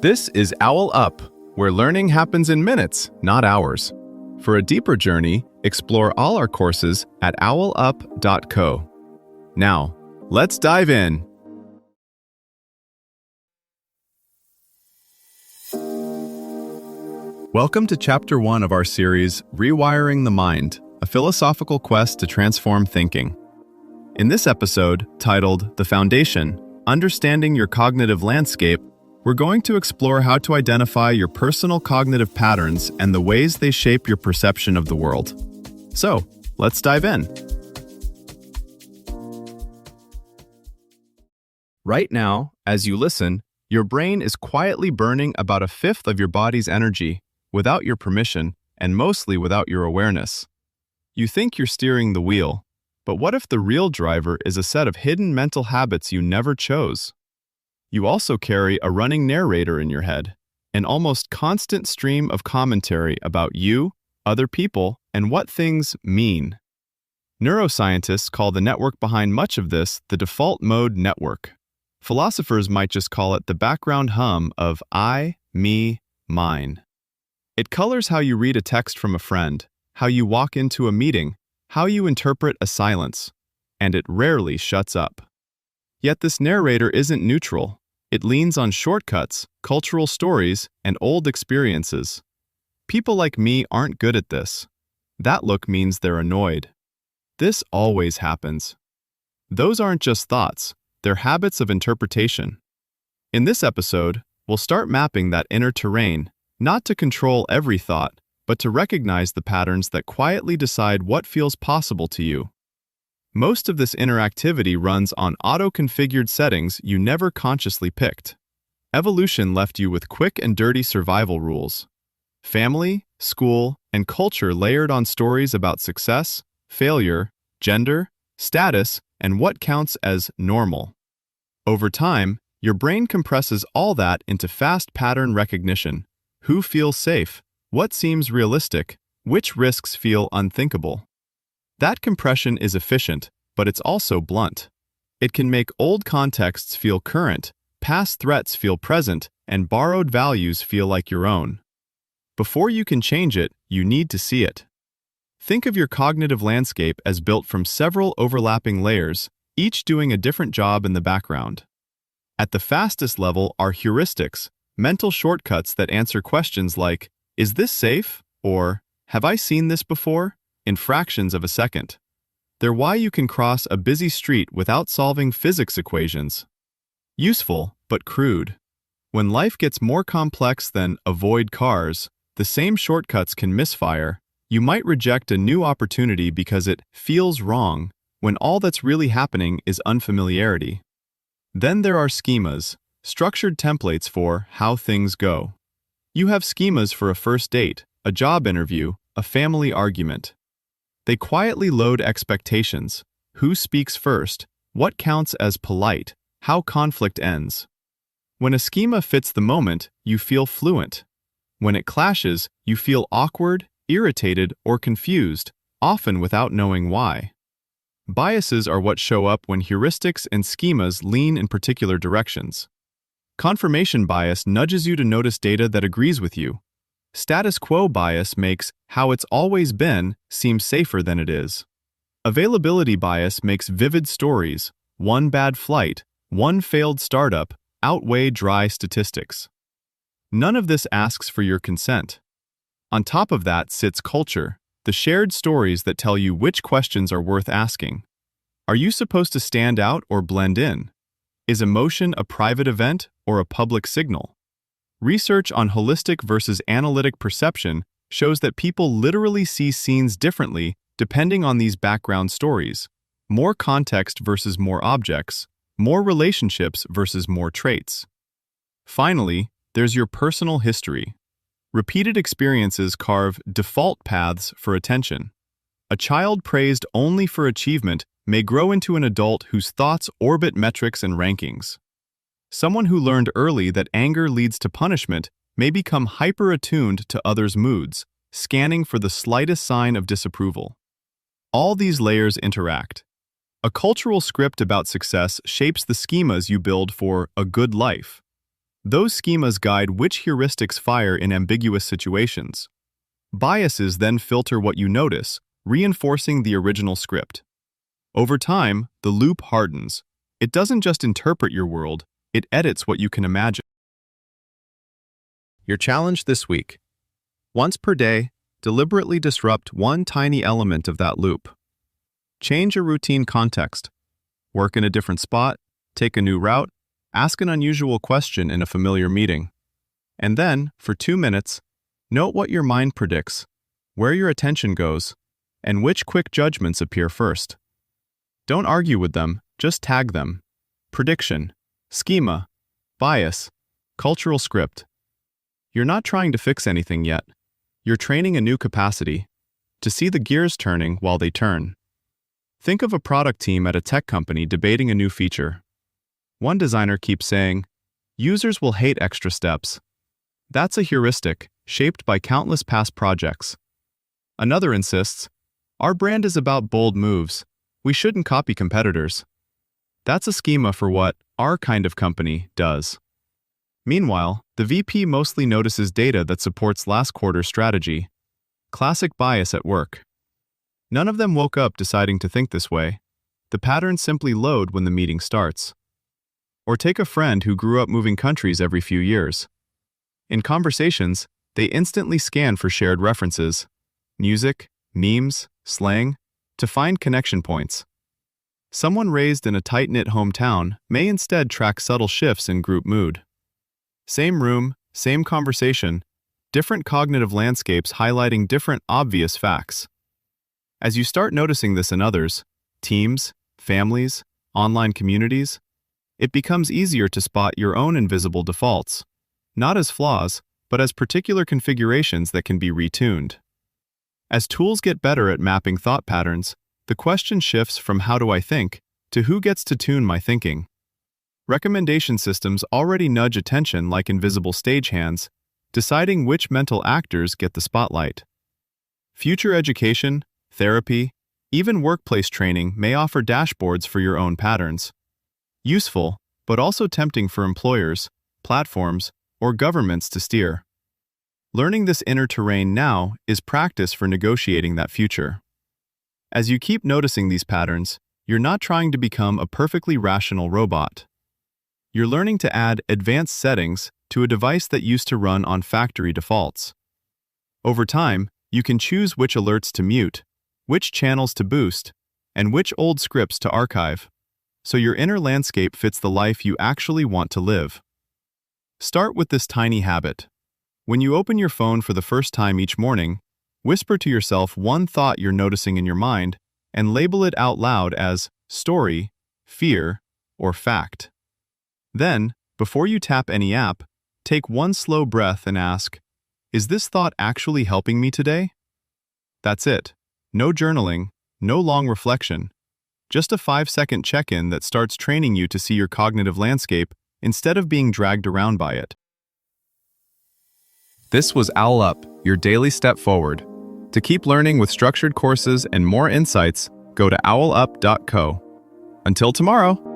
This is OwlUp, where learning happens in minutes, not hours. For a deeper journey, explore all our courses at owlup.co. Now, let's dive in. Welcome to Chapter 1 of our series, Rewiring the Mind, a philosophical quest to transform thinking. In this episode, titled The Foundation, Understanding Your Cognitive Landscape, we're going to explore how to identify your personal cognitive patterns and the ways they shape your perception of the world. So, let's dive in. Right now, as you listen, your brain is quietly burning about a fifth of your body's energy, without your permission, and mostly without your awareness. You think you're steering the wheel, but what if the real driver is a set of hidden mental habits you never chose? You also carry a running narrator in your head, an almost constant stream of commentary about you, other people, and what things mean. Neuroscientists call the network behind much of this the default mode network. Philosophers might just call it the background hum of I, me, mine. It colors how you read a text from a friend, how you walk into a meeting, how you interpret a silence, and it rarely shuts up. Yet this narrator isn't neutral. It leans on shortcuts, cultural stories, and old experiences. People like me aren't good at this. That look means they're annoyed. This always happens. Those aren't just thoughts, they're habits of interpretation. In this episode, we'll start mapping that inner terrain, not to control every thought, but to recognize the patterns that quietly decide what feels possible to you. Most of this interactivity runs on auto-configured settings you never consciously picked. Evolution left you with quick and dirty survival rules. Family, school, and culture layered on stories about success, failure, gender, status, and what counts as normal. Over time, your brain compresses all that into fast pattern recognition. Who feels safe? What seems realistic? Which risks feel unthinkable? That compression is efficient, but it's also blunt. It can make old contexts feel current, past threats feel present, and borrowed values feel like your own. Before you can change it, you need to see it. Think of your cognitive landscape as built from several overlapping layers, each doing a different job in the background. At the fastest level are heuristics, mental shortcuts that answer questions like, "Is this safe?" or "Have I seen this before?" in fractions of a second. They're why you can cross a busy street without solving physics equations. Useful, but crude. When life gets more complex than avoid cars, the same shortcuts can misfire. You might reject a new opportunity because it feels wrong, when all that's really happening is unfamiliarity. Then there are schemas, structured templates for how things go. You have schemas for a first date, a job interview, a family argument. They quietly load expectations: who speaks first, what counts as polite, how conflict ends. When a schema fits the moment, you feel fluent. When it clashes, you feel awkward, irritated, or confused, often without knowing why. Biases are what show up when heuristics and schemas lean in particular directions. Confirmation bias nudges you to notice data that agrees with you. Status quo bias makes how it's always been seem safer than it is. Availability bias makes vivid stories, one bad flight, one failed startup, outweigh dry statistics. None of this asks for your consent. On top of that sits culture, the shared stories that tell you which questions are worth asking. Are you supposed to stand out or blend in? Is emotion a private event or a public signal? Research on holistic versus analytic perception shows that people literally see scenes differently depending on these background stories. More context versus more objects, more relationships versus more traits. Finally, there's your personal history. Repeated experiences carve default paths for attention. A child praised only for achievement may grow into an adult whose thoughts orbit metrics and rankings. Someone who learned early that anger leads to punishment may become hyper-attuned to others' moods, scanning for the slightest sign of disapproval. All these layers interact. A cultural script about success shapes the schemas you build for a good life. Those schemas guide which heuristics fire in ambiguous situations. Biases then filter what you notice, reinforcing the original script. Over time, the loop hardens. It doesn't just interpret your world, it edits what you can imagine. Your challenge this week. Once per day, deliberately disrupt one tiny element of that loop. Change a routine context. Work in a different spot, take a new route, ask an unusual question in a familiar meeting. And then, for 2 minutes, note what your mind predicts, where your attention goes, and which quick judgments appear first. Don't argue with them, just tag them. Prediction, schema, bias, cultural script. You're not trying to fix anything yet. You're training a new capacity, to see the gears turning while they turn. Think of a product team at a tech company debating a new feature. One designer keeps saying, "Users will hate extra steps." That's a heuristic, shaped by countless past projects. Another insists, "Our brand is about bold moves. We shouldn't copy competitors." That's a schema for what our kind of company does. Meanwhile, the VP mostly notices data that supports last quarter's strategy. Classic bias at work. None of them woke up deciding to think this way. The patterns simply load when the meeting starts. Or take a friend who grew up moving countries every few years. In conversations, they instantly scan for shared references, music, memes, slang, to find connection points. Someone raised in a tight-knit hometown may instead track subtle shifts in group mood. Same room, same conversation, different cognitive landscapes highlighting different obvious facts. As you start noticing this in others, teams, families, online communities, it becomes easier to spot your own invisible defaults, not as flaws, but as particular configurations that can be retuned. As tools get better at mapping thought patterns, the question shifts from "how do I think" to "who gets to tune my thinking?" Recommendation systems already nudge attention like invisible stagehands, deciding which mental actors get the spotlight. Future education, therapy, even workplace training may offer dashboards for your own patterns. Useful, but also tempting for employers, platforms, or governments to steer. Learning this inner terrain now is practice for negotiating that future. As you keep noticing these patterns, you're not trying to become a perfectly rational robot. You're learning to add advanced settings to a device that used to run on factory defaults. Over time, you can choose which alerts to mute, which channels to boost, and which old scripts to archive, so your inner landscape fits the life you actually want to live. Start with this tiny habit. When you open your phone for the first time each morning, whisper to yourself one thought you're noticing in your mind and label it out loud as story, fear, or fact. Then, before you tap any app, take one slow breath and ask, "Is this thought actually helping me today?" That's it. No journaling, no long reflection. Just a 5-second check-in that starts training you to see your cognitive landscape instead of being dragged around by it. This was OwlUp, your daily step forward. To keep learning with structured courses and more insights, go to owlup.co. Until tomorrow!